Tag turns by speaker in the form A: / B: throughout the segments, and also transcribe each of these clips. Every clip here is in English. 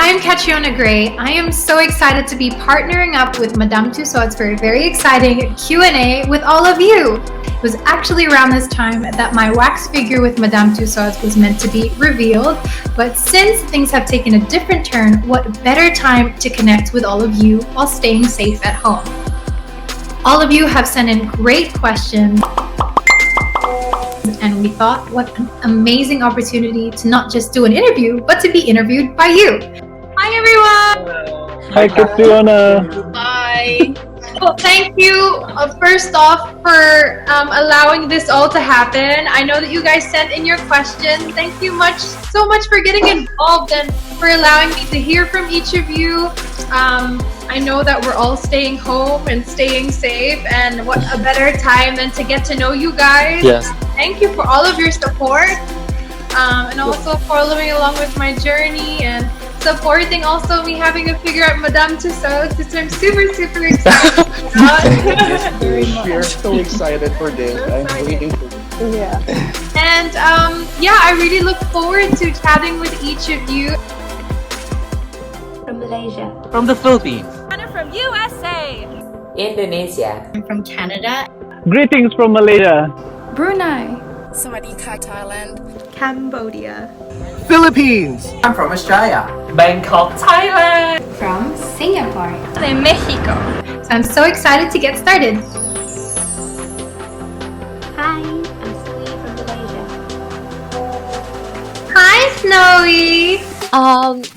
A: I'm Catriona Gray. I am so excited to be partnering up with Madame Tussauds for a very exciting Q&A with all of you. It was actually around this time that my wax figure with Madame Tussauds was meant to be revealed, but since things have taken a different turn, what better time to connect with all of you while staying safe at home. All of you have sent in great questions, and we thought what an amazing opportunity to not just do an interview, but to be interviewed by you. Hi everyone!
B: Hi Catriona!
A: Hi! Well, thank you first off for allowing this all to happen. I know that you guys sent in your questions. Thank you so much for getting involved and for allowing me to hear from each of you. I know that we're all staying home and staying safe, and what a better time than to get to know you guys.
B: Yes.
A: Thank you for all of your support, and also following along with my journey and supporting also me having a figure at Madame Tussauds, which I'm super excited about.
C: Yes, we are so excited for this. I'm waiting for this.
D: Yeah.
A: And I really look forward to chatting with each of you.
D: From Malaysia.
E: From the Philippines.
F: Anna from USA.
G: Indonesia.
H: I'm from Canada.
B: Greetings from Malaysia.
F: Brunei.
I: Sawadika, Thailand.
F: Cambodia.
E: Philippines.
G: I'm from Australia.
E: Bangkok, Thailand.
H: From Singapore.
F: De Mexico.
A: So I'm so excited to get started.
D: Hi, I'm Snowy from Malaysia.
A: Hi, Snowy!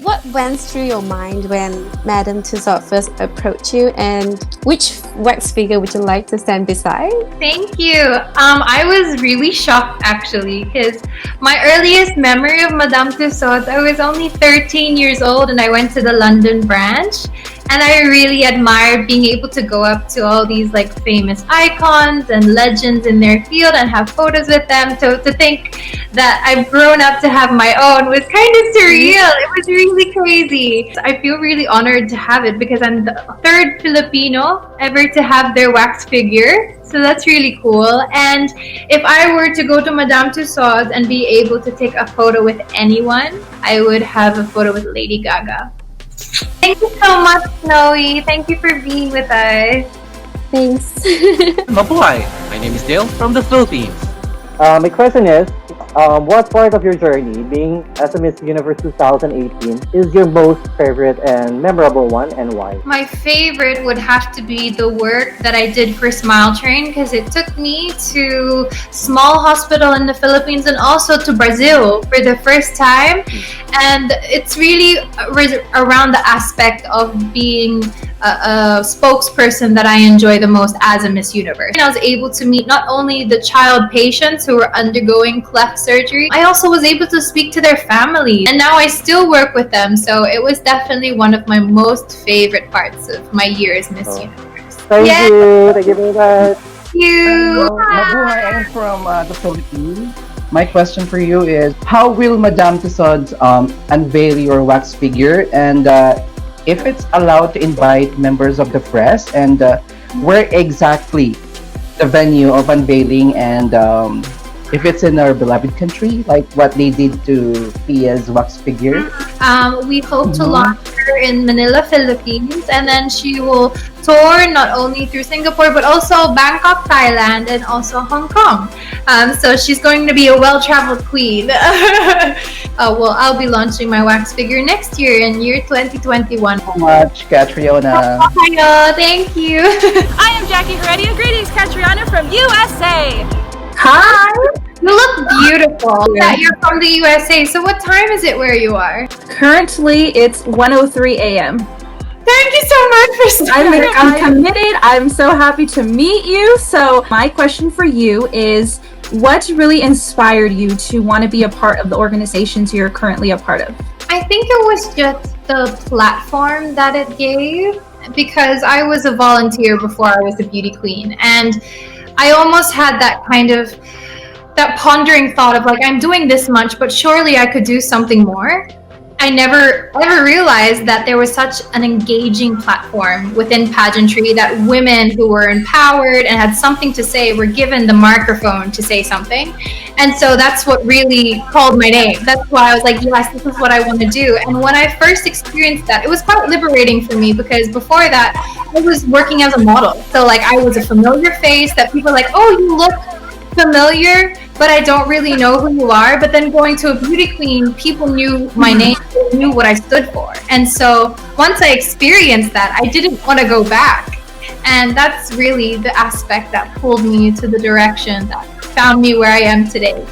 D: What went through your mind when Madame Tussauds first approached you, and which wax figure would you like to stand beside?
A: Thank you. I was really shocked actually, because my earliest memory of Madame Tussauds, I was only 13 years old and I went to the London branch, and I really admired being able to go up to all these like famous icons and legends in their field and have photos with them. So to think that I've grown up to have my own was kind of surreal. It was really crazy. I feel really honored to have it because I'm the third Filipino ever to have their wax figure. So that's really cool. And if I were to go to Madame Tussauds and be able to take a photo with anyone, I would have a photo with Lady Gaga. Thank you so much, Snowy. Thank you for being with us.
D: Thanks.
E: Mabuhay. My name is Dale from the Philippines.
C: My question is, what part of your journey, being as a Miss Universe 2018, is your most favorite and memorable one, and why?
A: My favorite would have to be the work that I did for Smile Train, because it took me to small hospital in the Philippines and also to Brazil for the first time. And it's really around the aspect of being a spokesperson that I enjoy the most as a Miss Universe. And I was able to meet not only the child patients who were undergoing cleft surgery, I also was able to speak to their family, and now I still work with them. So it was definitely one of my most favorite parts of my year as Miss Universe.
C: Thank you very much.
A: Thank you.
J: Mabuhay, I am from the Philippines. My question for you is, how will Madame Tussauds unveil your wax figure, and if it's allowed to invite members of the press, and where exactly the venue of unveiling, and if it's in our beloved country, like what they did to Pia's wax figure?
A: We hope to launch her in Manila, Philippines, and then she will tour not only through Singapore but also Bangkok, Thailand, and also Hong Kong. So she's going to be a well-traveled queen. I'll be launching my wax figure next year in year 2021.
J: Thank you so much, Catriona.
A: Thank you.
F: I am Jackie Heredia. Greetings, Catriona from USA.
A: Hi. You look beautiful. Yeah, you're from the USA. So what time is it where you are?
F: Currently, it's 1:03 a.m.
A: Thank you so much for starting.
F: I'm committed. I'm so happy to meet you. So my question for you is, what really inspired you to want to be a part of the organizations you're currently a part of?
A: I think it was just the platform that it gave, because I was a volunteer before I was a beauty queen, and I almost had that pondering thought of like, I'm doing this much, but surely I could do something more. I never ever realized that there was such an engaging platform within pageantry, that women who were empowered and had something to say were given the microphone to say something. And so that's what really called my name. That's why I was like, yes, this is what I want to do. And when I first experienced that, it was quite liberating for me, because before that, I was working as a model. So like I was a familiar face that people were like, oh, you look familiar, but I don't really know who you are. But then going to a beauty queen, people knew my name, knew what I stood for. And so once I experienced that, I didn't want to go back. And that's really the aspect that pulled me to the direction that found me where I am today.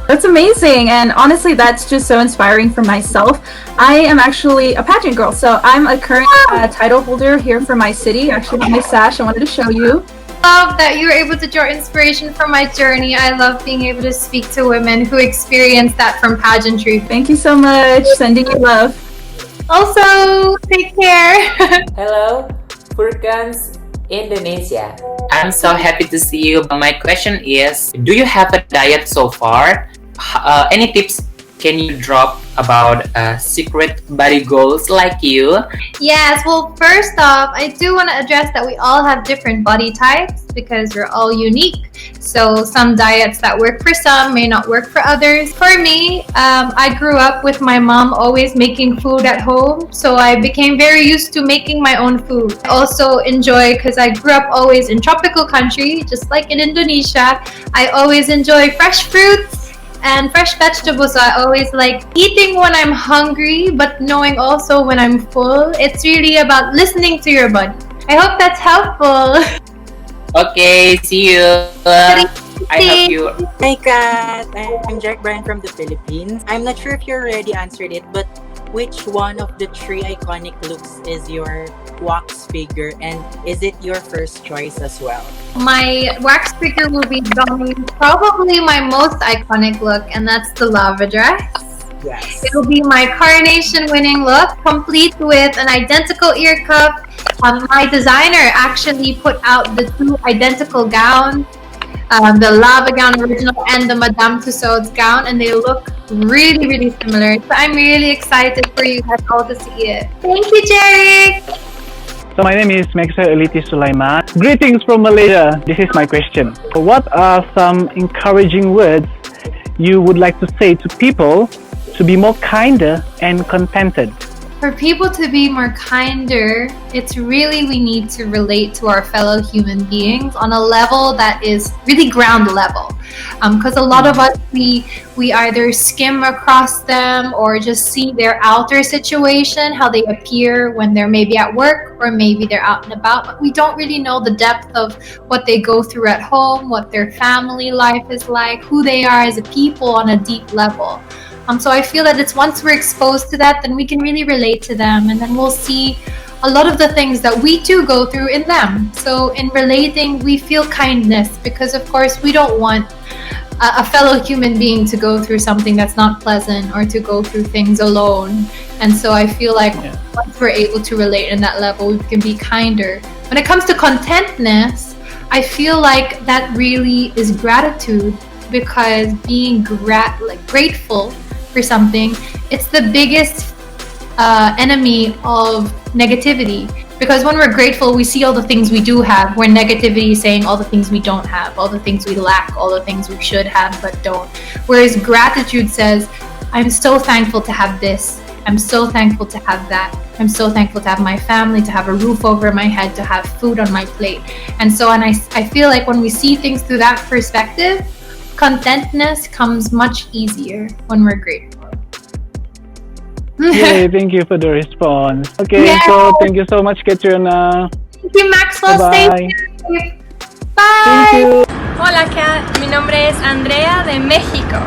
F: That's amazing, and honestly that's just so inspiring for myself. I am actually a pageant girl, so I'm a current title holder here for my city. Actually on my sash, I wanted to show you.
A: Love that you were able to draw inspiration from my journey. I love being able to speak to women who experience that from pageantry.
F: Thank you so much. Sending you love.
A: Also, take care.
G: Hello, Furkan's Indonesia.
E: I'm so happy to see you. My question is, do you have a diet so far? Any tips can you drop about secret body goals like you?
A: Yes, well, first off, I do want to address that we all have different body types because we're all unique. So some diets that work for some may not work for others. For me, I grew up with my mom always making food at home, so I became very used to making my own food. I also enjoy, because I grew up always in tropical country, just like in Indonesia, I always enjoy fresh fruits and fresh vegetables. So I always like eating when I'm hungry, but knowing also when I'm full. It's really about listening to your body. I hope that's helpful.
E: Okay, see you. I hope you.
K: Hi, Kat. I'm Jack Bryan from the Philippines. I'm not sure if you already answered it, but which one of the 3 iconic looks is your wax figure, and is it your first choice as well?
A: My wax figure will be donning probably my most iconic look, and that's the lava dress.
K: Yes.
A: It'll be my coronation winning look, complete with an identical ear cuff. My designer actually put out the 2 identical gowns, the lava gown original and the Madame Tussauds gown, and they look really, really similar. So I'm really excited for you guys all to see it. Thank you, Jerry.
B: So my name is Meksa Eliti Sulaiman. Greetings from Malaysia. This is my question. What are some encouraging words you would like to say to people to be more kinder and contented?
A: For people to be more kinder, it's really, we need to relate to our fellow human beings on a level that is really ground level. Because a lot of us, we either skim across them or just see their outer situation, how they appear when they're maybe at work or maybe they're out and about, but we don't really know the depth of what they go through at home, what their family life is like, who they are as a people on a deep level. So I feel that it's once we're exposed to that, then we can really relate to them, and then we'll see a lot of the things that we too go through in them. So in relating, we feel kindness, because of course we don't want a fellow human being to go through something that's not pleasant or to go through things alone. And so I feel like once we're able to relate in that level, we can be kinder. When it comes to contentness, I feel like that really is gratitude, because being grateful for something, it's the biggest enemy of negativity. Because when we're grateful, we see all the things we do have, where negativity is saying all the things we don't have, all the things we lack, all the things we should have but don't. Whereas gratitude says, I'm so thankful to have this, I'm so thankful to have that, I'm so thankful to have my family, to have a roof over my head, to have food on my plate. And I feel like when we see things through that perspective, contentness comes much easier when we're grateful.
B: Yay, thank you for the response. Okay,
A: Yeah.
B: so thank you so much, Catriona.
A: Thank you, Maxwell. Stay
B: Bye-bye.
A: safe.
B: Thank
A: Bye.
B: you.
L: Hola, Kat. Mi nombre es Andrea de Mexico.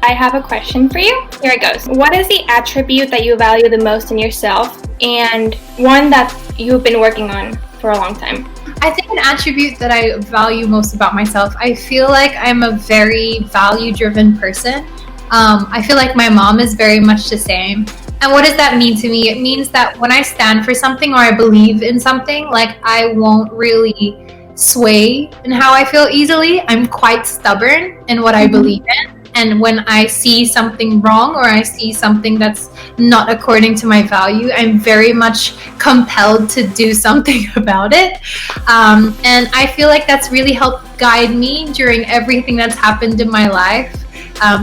L: I have a question for you. Here it goes. What is the attribute that you value the most in yourself, and one that you've been working on for a long time?
A: I think an attribute that I value most about myself, I feel like I'm a very value-driven person. I feel like my mom is very much the same. And what does that mean to me? It means that when I stand for something or I believe in something, like I won't really sway in how I feel easily. I'm quite stubborn in what I believe in. And when I see something wrong or I see something that's not according to my value, I'm very much compelled to do something about it. And I feel like that's really helped guide me during everything that's happened in my life.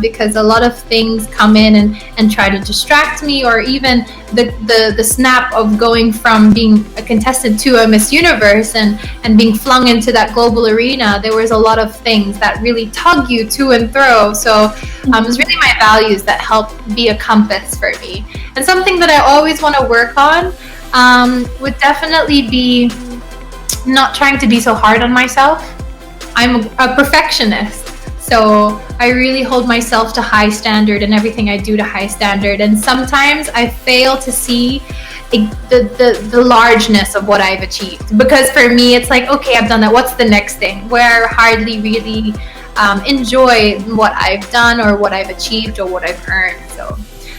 A: Because a lot of things come in and try to distract me, or even the snap of going from being a contestant to a Miss Universe and being flung into that global arena. There was a lot of things that really tug you to and fro. So it's really my values that help be a compass for me. And something that I always want to work on would definitely be not trying to be so hard on myself. I'm a perfectionist. So I really hold myself to high standard and everything I do to high standard. And sometimes I fail to see the largeness of what I've achieved. Because for me, it's like, okay, I've done that. What's the next thing? Where I hardly really enjoy what I've done or what I've achieved or what I've earned. So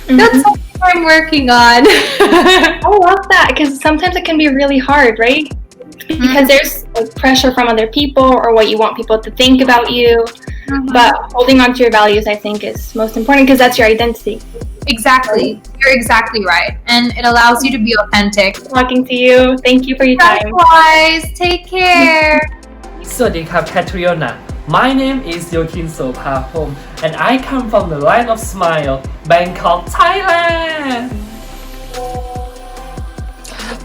A: that's something I'm working on.
L: I love that, because sometimes it can be really hard, right? Because there's like pressure from other people or what you want people to think about you. But holding on to your values, I think, is most important, because that's your identity.
A: Exactly. You're exactly right. And it allows you to be authentic.
L: Talking to you. Thank you for your time.
A: Likewise. Take care.
M: สวัสดีครับ Catriona. My name is Yokin Sopapom and I come from the Land of Smile, Bangkok, Thailand.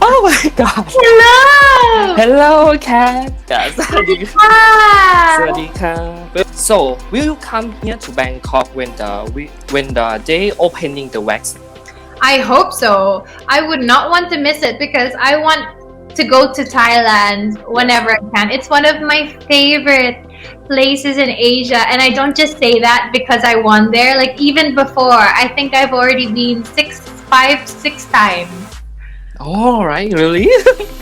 N: Oh my god.
A: Hello.
N: Hello, Kat. So, will you come here to Bangkok when the day opening the wax?
A: I hope so. I would not want to miss it, because I want to go to Thailand whenever I can. It's one of my favorite places in Asia, and I don't just say that because I won there. Like, even before, I think I've already been six times.
N: All right, really?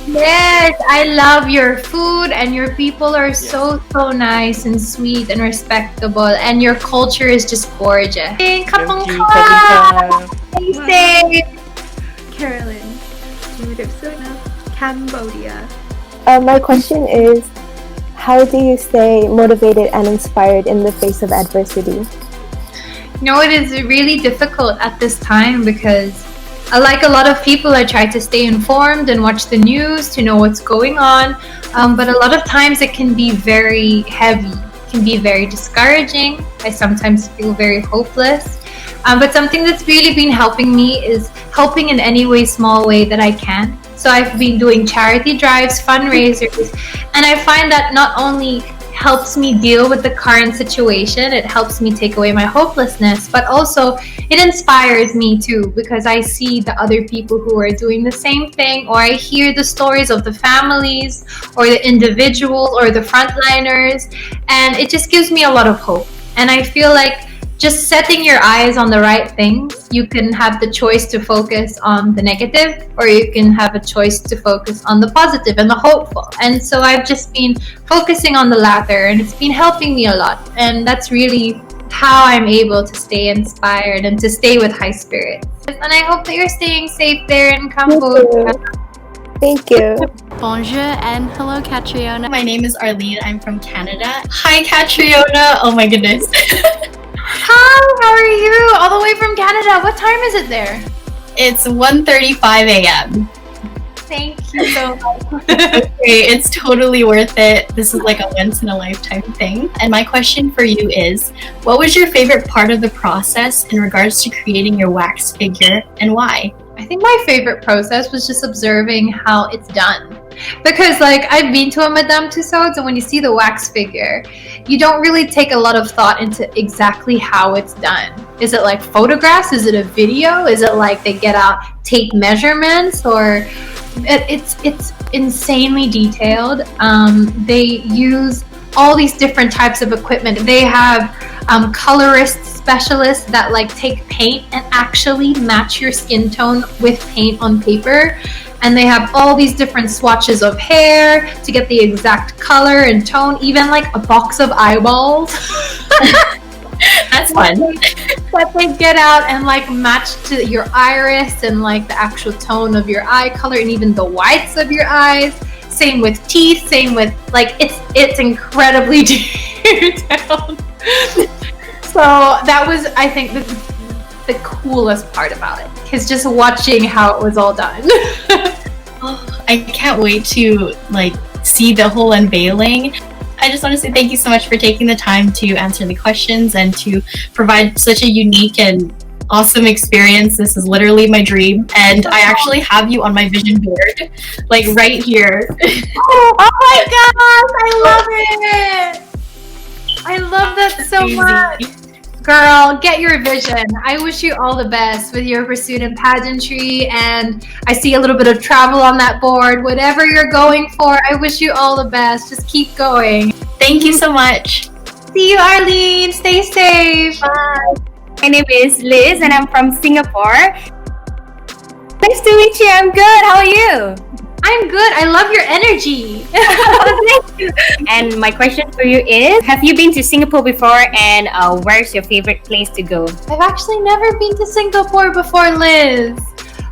A: Yes, I love your food, and your people are so nice and sweet and respectable, and your culture is just gorgeous. Thank you. Stay safe.
O: Carolyn, Cambodia.
D: My question is, how do you stay motivated and inspired in the face of adversity?
A: No, it is really difficult at this time, because like a lot of people, I try to stay informed and watch the news to know what's going on. But a lot of times it can be very heavy, it can be very discouraging. I sometimes feel very hopeless. But something that's really been helping me is helping in any way, small way that I can. So I've been doing charity drives, fundraisers, and I find that not only helps me deal with the current situation, it helps me take away my hopelessness, but also it inspires me too, because I see the other people who are doing the same thing, or I hear the stories of the families or the individuals or the frontliners, and it just gives me a lot of hope. And I feel like just setting your eyes on the right things, you can have the choice to focus on the negative, or you can have a choice to focus on the positive and the hopeful. And so I've just been focusing on the latter, and it's been helping me a lot. And that's really how I'm able to stay inspired and to stay with high spirits. And I hope that you're staying safe there in Cambodia.
D: Thank you.
O: Bonjour and hello, Catriona. My name is Arlene. I'm from Canada.
H: Hi, Catriona. Oh my goodness.
A: Hi, how are you? All the way from Canada. What time is it there?
H: It's 1:35 a.m.
A: Thank you so much.
H: Okay, it's totally worth it. This is like a once in a lifetime thing. And my question for you is, what was your favorite part of the process in regards to creating your wax figure, and why?
A: I think my favorite process was just observing how it's done. Because like, I've been to a Madame Tussauds, and when you see the wax figure, you don't really take a lot of thought into exactly how it's done. Is it like photographs? Is it a video? Is it like they get out tape measurements? Or it's insanely detailed. They use all these different types of equipment. They have colorist specialists that like take paint and actually match your skin tone with paint on paper. And they have all these different swatches of hair to get the exact color and tone, even like a box of eyeballs.
H: That's fun.
A: That they get out and like match to your iris and like the actual tone of your eye color, and even the whites of your eyes. Same with teeth, same with like, it's incredibly detailed. So that was, I think, the coolest part about it, because just watching how it was all done.
H: I can't wait to see the whole unveiling. I just want to say thank you so much for taking the time to answer the questions and to provide such a unique and awesome experience. This is literally my dream, and I actually have you on my vision board, right here.
A: Oh my gosh, I love it! I love that so much. Girl, get your vision. I wish you all the best with your pursuit in pageantry, and I see a little bit of travel on that board. Whatever you're going for, I wish you all the best. Just keep going.
H: Thank you so much.
A: See you, Arlene. Stay safe.
P: Bye. My name is Liz and I'm from Singapore. Nice to meet you. I'm good. How are you?
A: I'm good. I love your energy.
P: Thank you. And my question for you is, have you been to Singapore before, and where's your favorite place to go?
A: I've actually never been to Singapore before, Liz.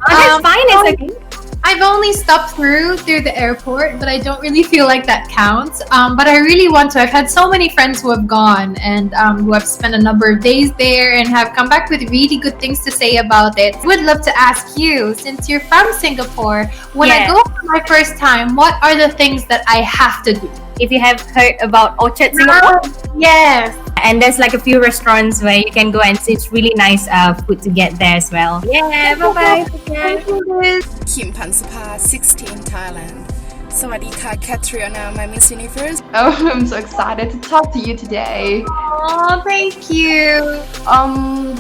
P: That's fine. It's okay.
A: I've only stopped through the airport, but I don't really feel like that counts. But I really want to. I've had so many friends who have gone and who have spent a number of days there and have come back with really good things to say about it. Would love to ask you, since you're from Singapore, when I go for my first time, what are the things that I have to do?
P: If you have heard about Orchard Singapore?
A: Yes.
P: And there's a few restaurants where you can go, and it's really nice food to get there as well. Yeah, bye-bye.
I: Kim Pansapa, 16, Thailand. Sawadika, Catriona, my Miss Universe.
Q: Oh, I'm so excited to talk to you today.
A: Oh, thank you.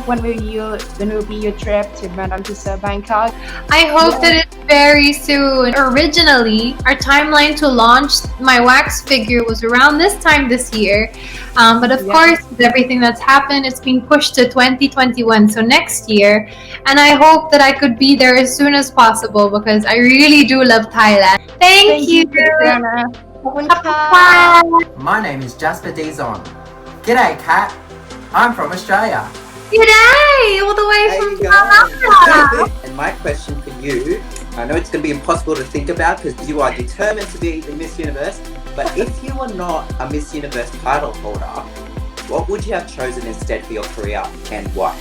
Q: When will be your trip to Madame Tussauds Bangkok?
A: I hope that it's very soon. Originally, our timeline to launch my wax figure was around this time this year. But of course, with everything that's happened, it's being pushed to 2021, so next year. And I hope that I could be there as soon as possible, because I really do love Thailand. Thank you.
R: My name is Jasper Dizon. G'day, Kat. I'm from Australia.
A: G'day, all the way from Canada.
S: And my question for you, I know it's going to be impossible to think about because you are determined to be the Miss Universe, but if you were not a Miss Universe title holder, what would you have chosen instead for your career and why?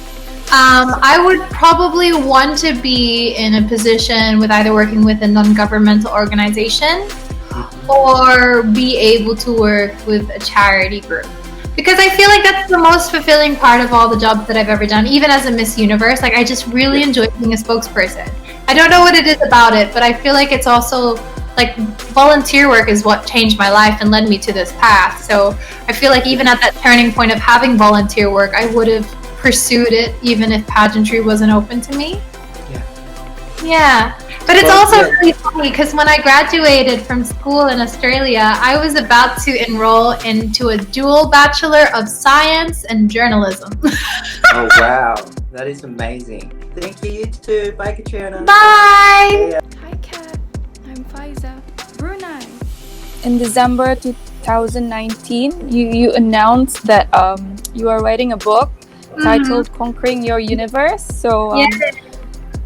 A: I would probably want to be in a position with either working with a non-governmental organization or be able to work with a charity group. Because I feel like that's the most fulfilling part of all the jobs that I've ever done, even as a Miss Universe. I just really enjoy being a spokesperson. I don't know what it is about it, but I feel like it's also volunteer work is what changed my life and led me to this path. So I feel like even at that turning point of having volunteer work, I would have pursued it even if pageantry wasn't open to me. Yeah. But it's also really funny because when I graduated from school in Australia, I was about to enroll into a dual Bachelor of Science and Journalism.
S: Oh, wow. That is amazing. Thank you, you too. Bye, Catriona.
A: Bye.
T: Hi, Kat. I'm Faiza, Brunei. In December 2019, you announced that you are writing a book titled Conquering Your Universe. So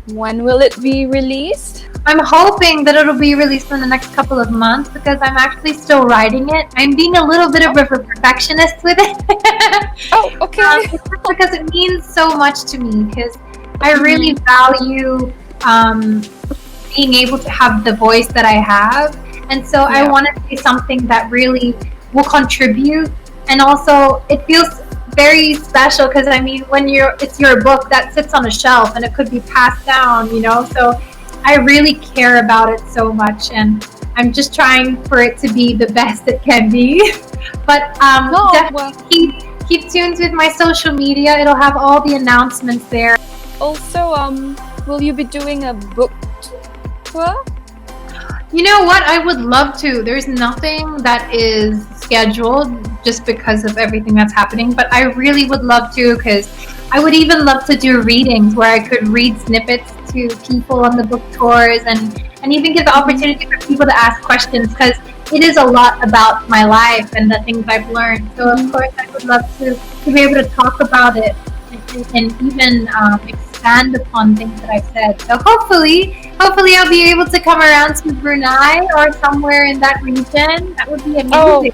T: when will it be released?
A: I'm hoping that it'll be released in the next couple of months because I'm actually still writing it. I'm being a little bit of a perfectionist with it.
T: Oh, okay.
A: Because it means so much to me because I really value being able to have the voice that I have. And so I want to say something that really will contribute. And also it feels very special because I mean when it's your book that sits on a shelf and it could be passed down, so I really care about it so much and I'm just trying for it to be the best it can be. But definitely keep tuned with my social media. It'll have all the announcements there.
T: Also, will you be doing a book tour?
A: You know what? I would love to. There's nothing that is scheduled just because of everything that's happening, but I really would love to because I would even love to do readings where I could read snippets to people on the book tours and even give the opportunity for people to ask questions because it is a lot about my life and the things I've learned. So of course I would love to be able to talk about it and even expand upon things that I've said. So hopefully I'll be able to come around to Brunei or somewhere in that region. That would be amazing.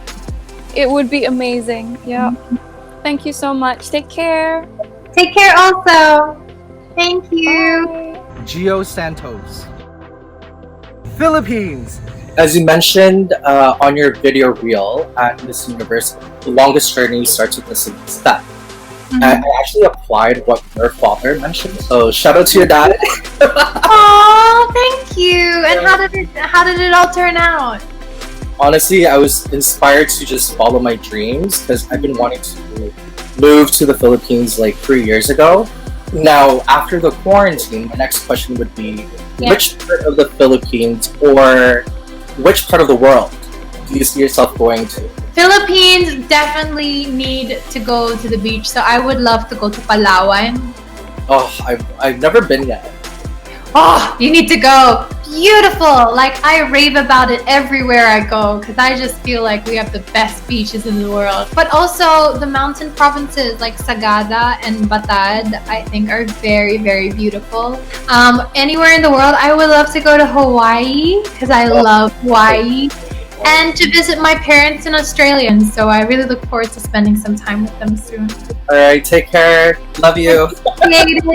T: It would be amazing, yeah. Thank you so much. Take care.
A: Take care also. Thank you.
T: Bye.
U: Gio Santos. Philippines.
N: As you mentioned on your video reel at Miss Universe, the longest journey starts with a single step. I actually applied what your father mentioned, so shout out to your dad.
A: Oh, thank you. And how did it all turn out?
N: Honestly, I was inspired to just follow my dreams because I've been wanting to move to the Philippines like 3 years ago. Now, after the quarantine, my next question would be, which part of the Philippines or which part of the world do you see yourself going to?
A: Philippines definitely need to go to the beach, so I would love to go to Palawan.
N: Oh, I've never been yet.
A: Oh, you need to go. Beautiful. Like, I rave about it everywhere I go because I just feel like we have the best beaches in the world. But also the mountain provinces like Sagada and Batad, I think are very, very beautiful. Anywhere in the world, I would love to go to Hawaii because I love Hawaii. And to visit my parents in Australia. And so I really look forward to spending some time with them soon.
N: Alright, take care. Love you.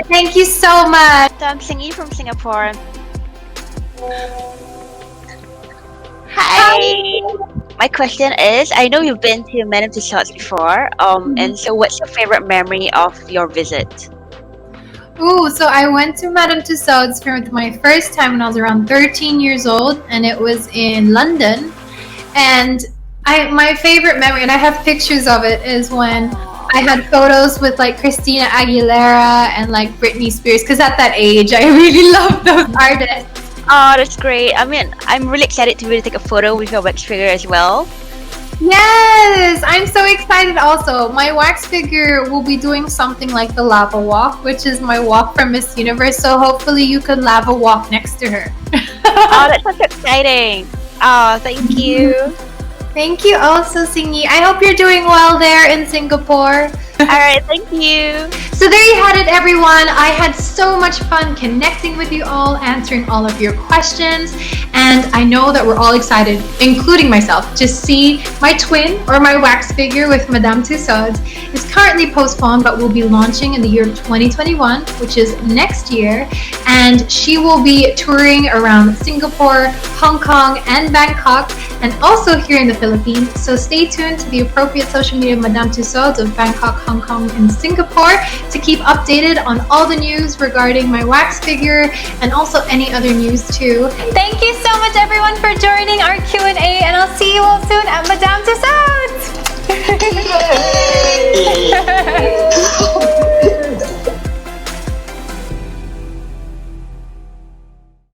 A: Thank you so much.
V: I'm Singy from Singapore. Hi. My question is, I know you've been to Madame Tussauds before, and so what's your favorite memory of your visit?
A: Ooh, so I went to Madame Tussauds for my first time when I was around 13 years old, and it was in London. And my favorite memory, and I have pictures of it, is when I had photos with like Christina Aguilera and like Britney Spears, because at that age I really loved those artists.
V: Oh, that's great. I mean, I'm really excited to really take a photo with your wax figure as well.
A: Yes, I'm so excited also. My wax figure will be doing something like the lava walk, which is my walk from Miss Universe, so hopefully you could lava walk next to her.
V: Oh, that's so exciting. Oh, thank you.
A: Thank you also, Singy. I hope you're doing well there in Singapore.
V: Alright, thank you.
A: So there you had it, everyone. I had so much fun connecting with you all, answering all of your questions, and I know that we're all excited, including myself, to see my twin or my wax figure with Madame Tussauds. Is currently postponed but will be launching in the year 2021, which is next year, and she will be touring around Singapore, Hong Kong, and Bangkok, and also here in the Philippines. So stay tuned to the appropriate social media of Madame Tussauds of Bangkok, Hong Kong, and Singapore to keep updated on all the news regarding my wax figure and also any other news too. Thank you so much everyone for joining our Q&A, and I'll see you all soon at Madame Tussauds!